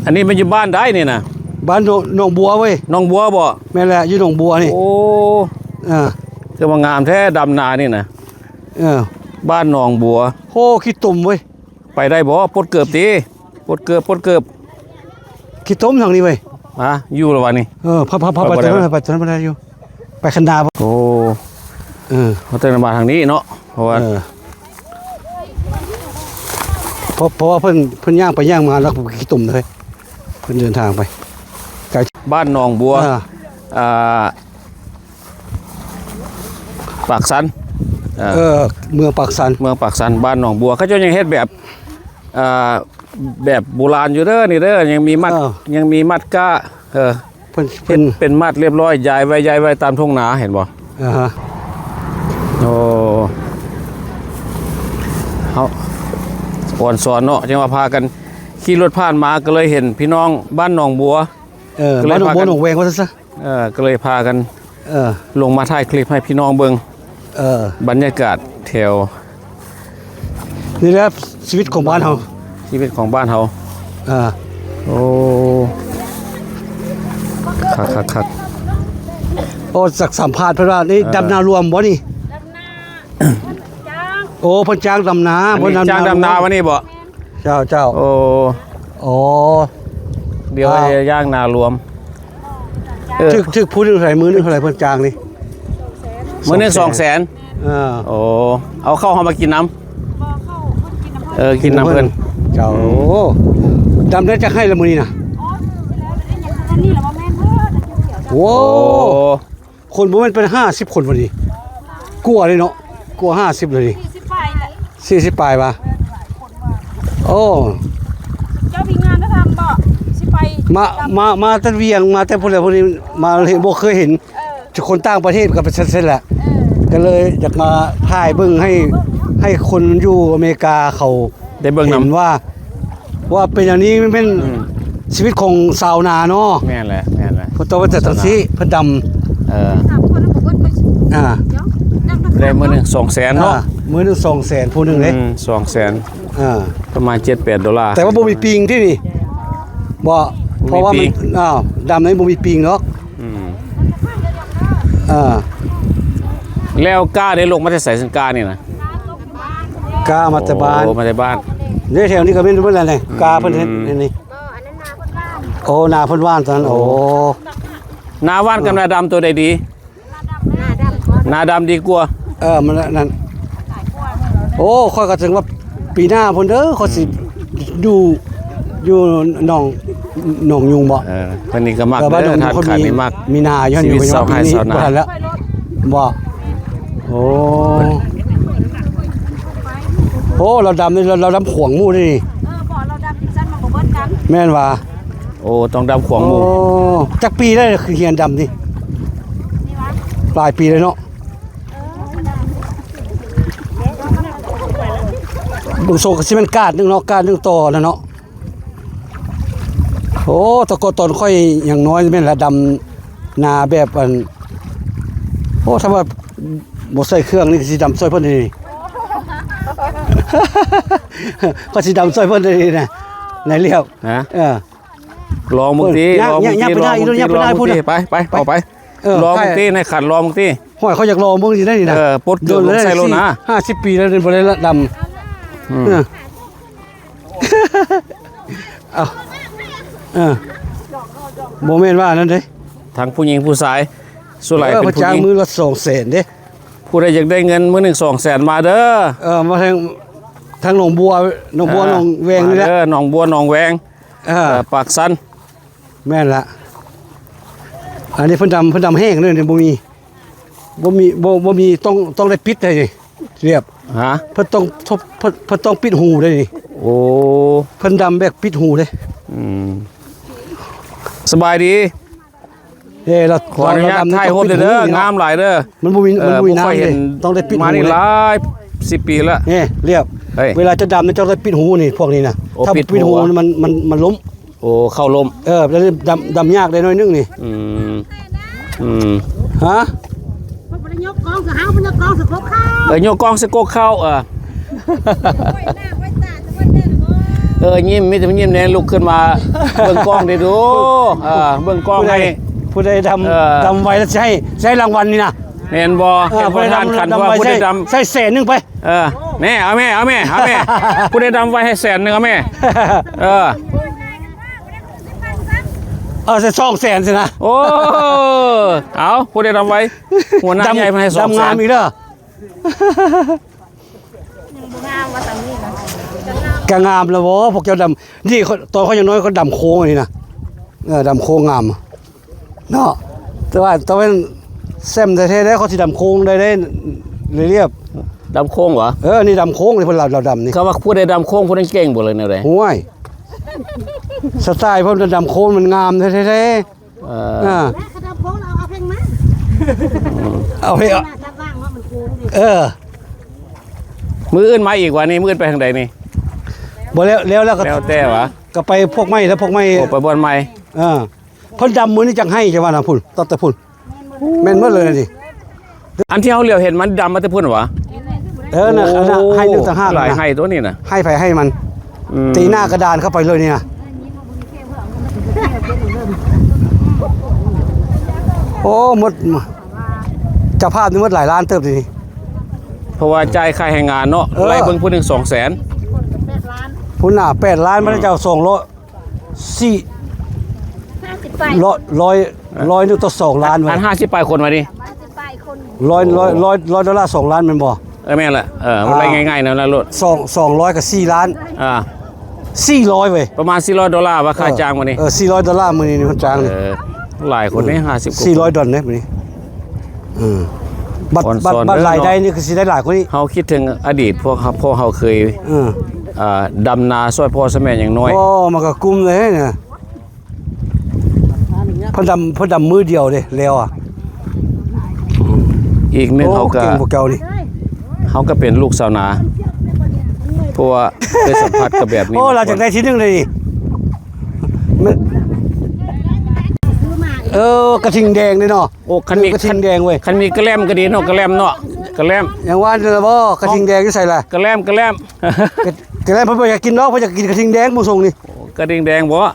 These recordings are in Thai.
อันนี้มันอยู่บ้านได้นี่นะบ้านหนองบัวเว้ยน้องบัวบ่แม่นแหละอยู่หนองบัวนี่โอ้จะมางามแท้ดำนานี่นะบ้านหนองบัวโหขี้ตุ่มเว้ยไปได้บ่ปดเกือบตีปดเกือบขี้ตุ่มทางนี้เว้ยอยู่ละวันนี้พับไปตรงนั้นไปตรงนั้นไปได้อยู่ไปคันดาโอ้เขาเดินมาทางนี้เนาะเพราะว่าเพิ่นย่างไปย่างมาแล้วขี้ตุ่มเลยเพิ่นเดินทางไปบ้านหนองบัวปากสันเมืองปากสันบ้านหนองบัวเขาจะยังเฮ็ดแบบโบราณอยู่เด้อนี่เด้อยังมีมัดก้าเป็นมัดเรียบร้อยย้ายไว้ตามทุ่งนาเห็นบ่โอ้เขาอ่อนสอนเนาะจังว่าพากันขี่รถผ่านมาก็เลยเห็นพี่น้องบ้านหนองบัวบ้านหนองบัวหนองแวงว่าซะก็เลยพากันลงมาถ่ายคลิปให้พี่น้องเบิ่งบรรยากาศแถวนี่แหละชีวิตของบ้านเฮาโอ้คักโอ้สักสัมภาษณ์เพิ่นว่านี่ดำนารวมบ่นี่โอ้เพิ่นจ้างดำนาจ้างดำนาวันนี้บ่เจ้าโอ้เดี๋ยวย่างนารวมถึกพูดเท่าไหร่มื้อนึงเท่าไหร่เพิ่นจ้างนี่มื้อนึง200,000โอ้เอาเข้าเฮามากินน้ำกินน้ำเพิ่นเจ้าดำได้จักให้ละมื้อนี้น่ะโอ้คนบ่แม่นเป็น50คนวันนี้กลัวเลยเนาะกลัว50เลย40ปลายป่ะโอ้เจ้ามีงานจะทำบ่สิไปมาแต่เวียงมาแต่พวกนี้มาเห็นบ่เคยเห็นจากคนต่างประเทศก็เป็นเส้นแหละก็เลยอยากมาถ่ายเบิ่งให้คนอยู่อเมริกาเขาได้เบิ่งนำว่าเป็นอย่างนี้มันเป็นชีวิตของชาวนาเนาะแม่นแหละเพราะตัวว่าแต่ตังซี่เพิ่นดำได้มื้อนึง200,000เนาะมื้อนึง200,000ผู้นึงเด้200,000ประมาณ$7-8แต่ว่าบ่มีปิงที่นี่บ่เพราะว่ามันดำในบ่มีปิงเนาะแล้วก้าได้ลงมาแต่ใส่สังกานี่นะกามาแต่บ้านนี่แถวนี้ก็เป็นเพิ่นอะไรกาเพิ่นเฮ็ดนี่โอ้นาเพิ่นว่านตอนนั้นโอ้นาว่านกับนาดำตัวใดดีนาดำดีกว่ามันนั่นโอ้ค่อยก็ถึงว่าปีหน้าเพิ่นเด้อเขาสิอยู่หนองยุงบ่เพิ่นนี่ก็มักเด้อทานขันนี่มักมีนาย้อนอยู่เป็นปีนี้บ่ทันแล้วบ่โอ้เราดำนี่เราดำขวงหมู่นี่บ่เราดำดิซั่นมันบ่เบิดกันแม่นว่าโอ้ต้องดำขวงหมู่จักปีได้คือเฮียนดำนี่ปลายปีเลยเนาะบุญโซก็สิมันกาดนึงเนาะกาดนึงต่อแล้วเนาะโอ้ตะกอตอนค่อยอย่างน้อยแม่นละดำนาแบบอันโอ้ถ้าว่าบ่ใส่เครื่องนี่สิดำซอยเพิ่นนี่ก็สิดำซอยเพิ่นนี่นะในเลี้ยวลองมึงตีไปต่อไปลองมึงตีในขัดลองมึงตีห้อยเขาอยากลองมึงสิได้นี่นะปดเกิดใส่โลนะ50 ปีแล้วบ่ได้ละดำโมเมนต์ว่านั่นเด้ทั้งผู้หญิงผู้ชายส่วนใหญ่เป็นผู้หญิงมือละ200,000เด้ผู้ใดอยากได้เงินมื้อนึง200,000มาเด้อมาทางหนองบัวหนองแวงนี่แหละหนองบัวหนองแวงปากสันแม่นละอันนี้เพิ่นดำแห้งเลยเนี่ยบ่มีต้องได้ปิดได้นี่เรียบเพิ่นต้องปิดหูได้นี่โอ้เพิ่นดำแบบปิดหูเลยสบายดีเราขออนุญาตถ่ายรูปเด้องามหลายเด้อมันบ่มีน้ำเลยต้องได้ปิดหูมานี่หลาย10 ปีแล้วนี่เรียบเวลาจะดำนี่ต้องได้ปิดหูนี่พวกนี้นะถ้าปิดหูมันล้มโอ้เข้าลมแล้วดำยากได้น้อยนึงนี่ฮะบ่ได้ยกกองสิเฮาบ่ยกกองสิกกเข้ายกกองสิกกเข้า ยิ้มมีแต่ยิ้มแน่ลุกขึ้นมาเบิ่งกล้องได้ดูเบิ่งกล้องให้ ผู้ใดดำไว้แล้วใช้รางวัลนี่นะ แม่นบ่เป็นผู้ทานขันว่าผู้ใดดำ ใช้100,000ไป แม่เอาแม่ผู้ใดดำไว้ให้100,000นึงเอาแม่ใส่200,000สินะ โอ้เอาผู้ใดดำไว้หัวหน้าใหญ่มาให้200,000 ดำงามอีกเด้อ งามว่าตรงนี้นะ กะงามแล้วบ่พวกเจ้าดำนี่ตัวเขาอย่างน้อยเขาดำโค้งนี่นะดำโค้งงามเนาะแต่ว่าตอนแซมแท้ๆได้เขาสิดำโค้งได้เรียบ ดำโค้งเหรอ นี่ดำโค้งนี่เพิ่นเราดำนี่ เขาว่าผู้ใดดำโค้งผู้นั้นเก่งบ่เลยแนวใด ห่วยสไตล์เพิ่นดำโค้งมันงามแท้ๆ และกระดับโค้งเราเอาเพลงมา เอาไป หน้าตาว่างว่ามันโค้งดิ มืออื่นมาอีกว่านี่มืออื่นไปทางใดนี่ บ่แล้วก็ แล้วแต่วะ ก็ไปพวกไม้แล้วพวกไม้ โอ้ไปบอนใหม่ เพิ่นดำมื้อนี้จังให้ใช่ว่าน่ะพุ่นตัดแต่พุ่นแม่นหมดเลยนี่ อันที่เขาเหลียวเห็นมันดำมาแต่พุ่นวะ น่ะให้นึงต่างหาก หลาย นะ ให้ตัวนี้น่ะ ให้ไปให้มัน ตีหน้ากระดานเข้าไปเลยนี่นะโอ้หมดเจ้าภาพนี่หมดหลายล้านเติบทีนี้ เพราะว่าจ่ายค่าแรงงานเนาะไล่เบิ่งผู้หนึง200,000 พุ่นน่ะ8 ล้านมันเจ้า200 4 50 ไป ร้อยนึงต่อ2 ล้าน อัน50ปลายคนมาดิ 50 ไปคน 100 ดอลลาร์2 ล้านแมันบ่ แม่นแหละมันไล่ง่ายๆนะนะรถ 200กับ4 ล้าน 400เว้ย ประมาณ$400ว่าค่าจ้างมานี่ 400 ดอลลาร์มื้อนี้มันจ้างนี่ หลายคนนี่50กว่า 400 ดอลลาร์มื้อนี้บัต อ่อนซ้อน รราย เด้อเนาะ ได้นี่คือสิได้หลายกว่านี้ เฮาคิดถึงอดีตพวกเฮาเคยดำนาช่วยพ่อช่วยแม่อย่างน้อย มันก็กุมเลยเนี่ยเพิ่นดำมือเดียวเด้แล้วอ่ะ อีกหนึง โอ้ เฮาก็ เก่งกว่าเก่านี่ เป็นลูกชาวนาเพราะว่าได้สัมผัสกับแบบนี้ เราจากได้ทีนึงเลยนี่มันกระทิงแดงนี่เนาะ โอ้คันมี กระทิงแดงเว้ย คันมีกระแลมก็ดีเนาะกระแลมเนาะกระแลม อย่างว่าจะบ่กระทิงแดงที่ใส่ล่ะ กระแลม กระไรเพิ่นบ่อยากกินเนาะเพิ่นอยากกินกระทิงแดงบ่ส่งนี่ กระดิ่งแดงบ่ ก็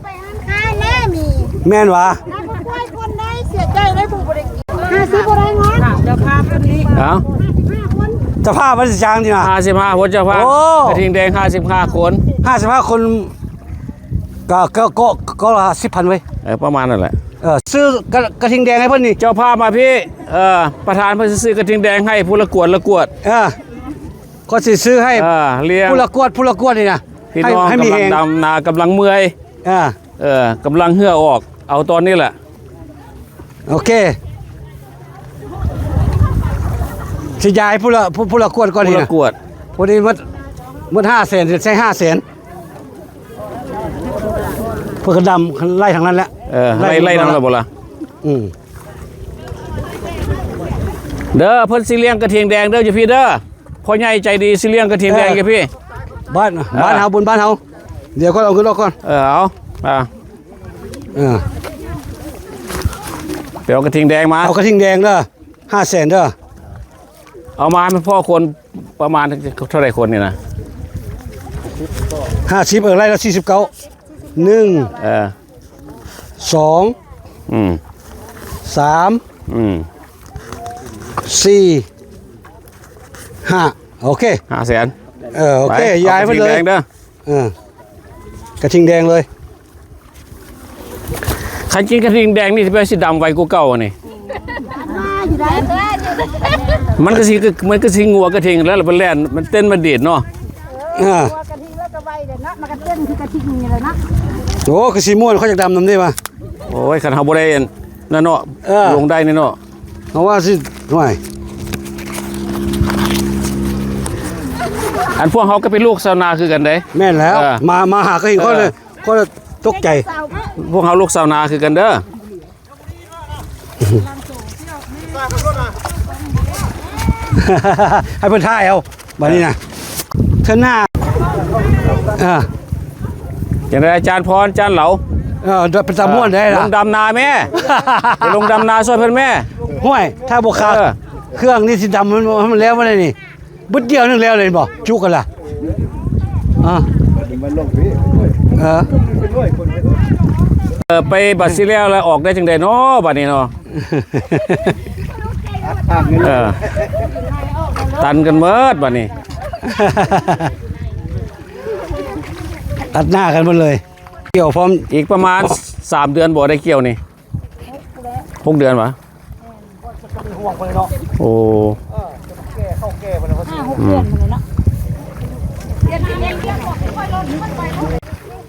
ไปอ่านค่ายแน่มี แม่นวะ นั่นก็ควายคนได้เสียใจได้ผู้บริกิ50บ่ได้งอนเจ้าภาพคนนี้ เอ้า 55คน สภาพมันสิจางนี่นะ 55คนเจ้าภาพ โอ้ กระดิ่งแดง55คน 55คนก็ละ10,000เว้ย ประมาณนั่นแหละ ซื้อกระทิงแดงให้เพิ่นนี่ เจ้าภาพมาพี่ประธานเพิ่นซื้อกระดิ่งแดงให้ผู้ละกวดก็สิซื้อให้ เลี้ยง ผู้ละกวดนี่นะ พี่น้อง ให้มี กำลั แห ง ง ดำนากำลังเมื่อยกำลังเหื่อออกเอาตอนนี้แหละ โอเคสิยายผู้ละกวดก่อน ผู้ นี่ ละ นะ กวด พอดีมัด500,000ใช้500,000เพื่อกระดำไล่ทางนั้นแหละ ไล่นั่นแล้วบ่ล่ะ เด้อเพิ่นสิเลี้ยงกระเทียงแดงเด้อจ้ะพี่เด้อพ่อใหญ่ใจดีสิเลี้ยงกระเทียงแดงจ้ะพี่ บ้านเฮาบนบ้านเฮาเดี๋ยวก็เอาขึ้นรถก่อน เอาไปเอากระเทียงแดงมา เอากระทิงแดงเด้อ500,000เด้อ เอามาให้พ่อคนประมาณเท่าไหร่คนนี่นะ 50ไล่ละ49 1 2 3 4 5โอเค500,000โอเคย้ายไปเลย กระทิงแดงเด้อก ระทิงแดงเลย คันกินกระทิงแดงนี่สิไปสิดำไวกว่าเก่านี่ อยู่ได้ มันก็สิงัวกระทิงแล้วมันแล่นมันเต้นมันดีดเนาะ ว่ากระทิงแล้วก็ไวเด้อนะมันก็เต้นคือกระทิงนี่แหละนะ โอ้คือสีม่วนเขาจะดำน้ำได้ป่ะ โอ้ยคันเฮาบ่ได้นั่นเนาะลงได้นี่เนาะ เพราะว่าสิห่วย อันพวกเฮาก็เป็นลูกชาวนาคือกันเด้ แม่นแล้วมาหาก็เห็นเขาเลยก็ตกใจ พวกเฮาลูกชาวนาคือกันเด้อ ให้เพิ่นท่ายเอาบัดนี้นะเธอหน้าอย่างไรอาจารย์พรอาจารย์เหลา เป็นตาม่วนได้ ล ล่ะ งดำนาแม่ไปลงดำนาช่วยเพิ่นแม่ ห่วยถ้าบ่ขาดเครื่องนี่สิดำมันแล้วบ่ได้นี่บึดเดียวนึงแล้วเลยบ่จุกันล่ะ มันลงพี่ไปบัดสิแล้วแล้วออกได้จังได๋เนาะบัดนี้เนาะตันกันเมิดบัดนี้ ตัดหน้ากันหมดเลยเกี่ยวพร้อม อีกประมาณ3เดือนบ่ได้เกี่ยวนี่6เดือนวะโอ้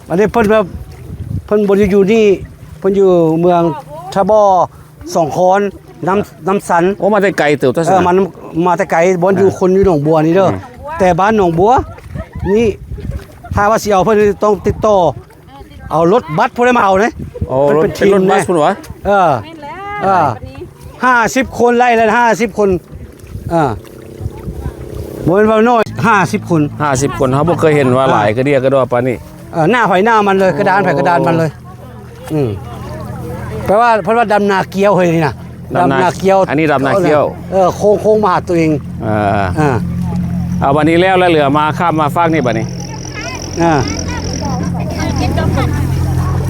อันนี้เพิ่นแบบเพิ่นบ่ได้อยู่นี่เพิ่นอยู่เมืองทบสองคอนน้ำสัน โอ้มาแต่ไกลเติบตัวซะ มันมาแต่ไกลบ่อยู่คนอยู่หนองบัวนี่เด้อแต่บ้านหนองบัวนี่ถ้าว่าสิเอาเพิ่นต้องติดต่อเอารถบัสพวกนั้นมาเอาเด้ โอ้รถเป็นรถบัสพุ่นวะ 50 คนไล่แล้ว50 คนบ่แม่นว่าน้อย50 คน 50 คนเฮาบ่เคยเห็นว่าหลายกระเดียกระดอปานนี้ หน้าไผหน้ามันเลยกระดานไผกระดานมันเลยแปลว่าเพราะว่าดำนาเกียวเฮ้ยนี่นะดำนาเกียวอันนี้ดำนาเกียวโค้งมาหาตัวเองเอาวันนี้แล้วเหลือมาข้ามมาฟากนี่บัดนี้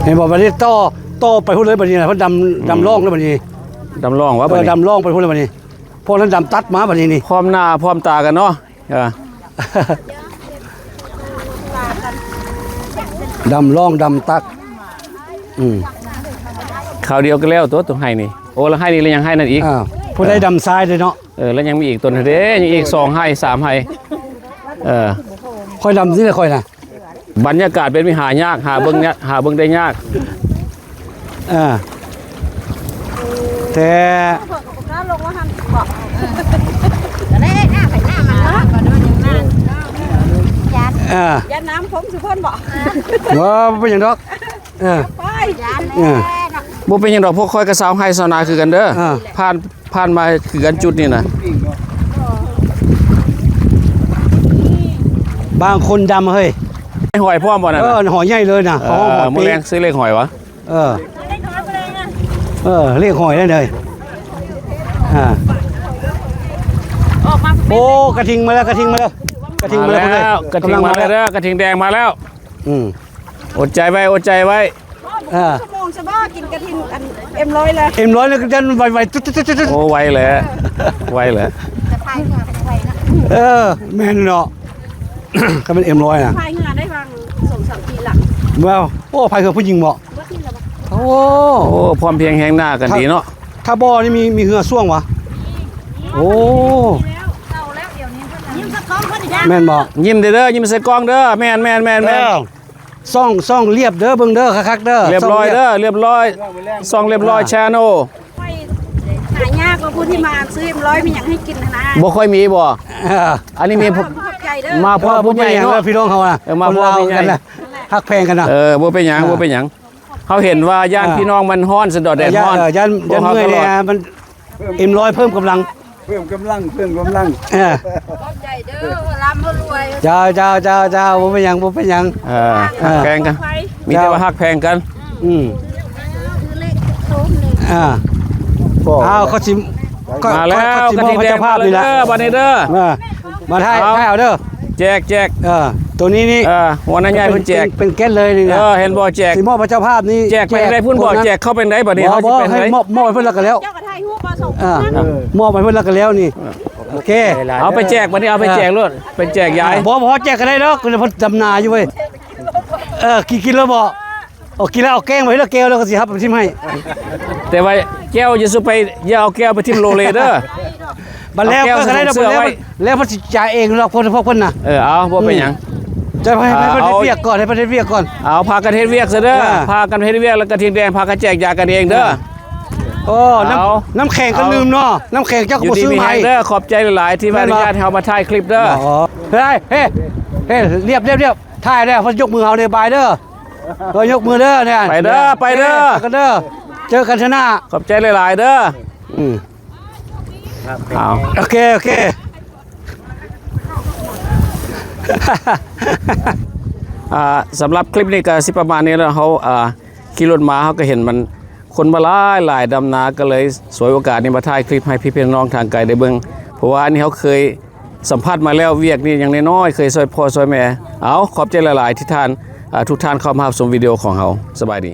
เห็นบอกบัดนี้ต่อไปพุ่นเลยบัดนี้นะเพราะดำร่องแล้วบัดนี้ดำร่องวะบัดนี้ดำร่องไปพุ่นเลยบัดนี้พวกนั้นดำตัดมาบัดนี้นี่พร้อมหน้าพร้อมตากันเนาะดำร่องดำตักข่าวเดียวก็แล้วตัวให้นี่โอ้แล้วให้นี่แล้วยังให้นั่นอีกผู้ได้ดำทรายเลยเนาะแล้วยังมีอีกตัวนึงเด้ยังอีก2ให้3ให้ค่อยดำนี่เลยค่อยนะบรรยากาศเป็นวิหายากหาเบิ่งเนี่ยหาเบิ่งได้ยากแต่ยันน้ำผมสุพรบอกว่าเป็นอย่างดอกไปยันบ่เป็นหยังดอกพวกค่อยกระสาวให้สาวนาคือกันเด้อผ่านมาคือกันจุดนี่นะบางคนดำเฮ้ยหอยพร้อมบ่นั่นหอยใหญ่เลยนะมื้อแรงซื้อเลขหอยวะเรียกหอยได้เลยโอ้กระทิงมาแล้วกระทิงมาแล้วกระทิงมาแล้วกระทิงมาแล้วกระทิงแดงมาแล้วอดใจไว้อดใจไว้ชั่วโมงจะบ้ากินกระทิงกันM100เลยM100แล้วก็จะไวๆตุ๊ดโอ้ไวเลยไวเลยจะพายเรือไปไวนะแม่นเนาะก็เป็นM100นะพายเรือได้ฟัง2-3 ปีหลังว้าวโอ้พายเรือผู้หญิงเหมาะโอ้พร้อมเพียงแห่งหน้ากันดีเนาะถ้าบ่อนี่มีเรือซ่วงวะโอ้แม่นบอกยิ้มเด้อยิ้มใส่กล้องเด้อแม่นซ่องเรียบเด้อเบิ่งเด้อคักๆเด้อเรียบร้อยเด้อเรียบร้อยซ่องเรียบร้อยแชนโนหายากกว่าผู้ที่มาซื้อM100มีอย่างให้กินนะบ่ค่อยมีบ่อันนี้มีมาพ่อผู้ใหญ่เนาะพี่น้องเขาน่ะมาพ่อผู้ใหญ่ฮักแพงกันนะบ่เป็นหยังเขาเห็นว่าย่านพี่น้องมันฮ้อนสะดอดแดดฮ้อนย่านเมื่อยเนี่ยมันM100เพิ่มกำลังขอบใจเด้อร่ำรวยเจ้าบ่เป็นหยังฮักแพงกันมีแต่ว่าฮักแพงกันเขาสิมาแล้วกระทิงแดงภาพนี่แหละบัดนี้เด้อมาถ่ายเอาเด้อแจกตัวนี้นี่หัวหน้าใหญ่เพิ่นแจกเป็นแก๊สเลยนี่นะเห็นบ่แจกสิมอบพระเจ้าภาพนี่แจกเป็นได้พุ่นบ่แจกเข้าเป็นได้บัดนี้เฮาสิเป็นได้มอบไปเพิ่นแล้วก็แล้วเจ้าก็ถ่ายรูปมาส่งมอบไปเพิ่นแล้วก็แล้วนี่โอเคเอาไปแจกบัดนี้เอาไปแจกรถเป็นแจกยายบ่แจกก็ได้ดอกเพิ่นดำนาอยู่เว้ยกินแล้วบ่กินแล้วเอาแกงไว้แล้วแก้วแล้วก็สิครับทิ่มให้แต่ว่าแก้วอย่าสุไปอย่าเอาแก้วไปทิ่มโลเลเด้อบัดแล้วก็ได้ดอกแล้วเพิ่นสิจ่ายเองหรอกพวกเพิ่นน่ะเอาบ่เป็นหยังจะให้ประเทศเวียกก่อนให้ประเทศเวียกก่อนเอาพากันเฮ็ดเวียกซะเด้อพากันเฮ็ดเวียกแล้วก็ทิ้งแดงพากันแจกยากันเองเด้อโอ้น้ำแข็งก็ลืมเนาะน้ำแข็งเจ้าก็บ่ซื้อให้เด้อขอบใจหลายๆที่มาอนุญาตให้เฮามาถ่ายคลิปเด้อเฮ้เรียบถ่ายได้เพิ่นยกมือเอาเด้อบายเด้อยกมือเด้อเนี่ยไปเด้อกันเด้อเจอกันชนะขอบใจหลายๆเด้อเอาโอเคสำหรับคลิปนี้ก็สิประมาณนี้แล้วเขาขี่รถมาเขาก็เห็นมันคนมาหลายดำนาก็เลยสวยโอกาสนี้มาถ่ายคลิปให้พี่น้องทางไกลได้เบิ่งเพราะว่าอันนี้เขาเคย สัมภาษณ์มาแล้วเวียกนี่ยังน้อยๆเคยซอยพ่อซอยแม่เอาขอบใจหลายๆที่ท่านทุกท่านเข้ามารับชมวิดีโอของเราสบายดี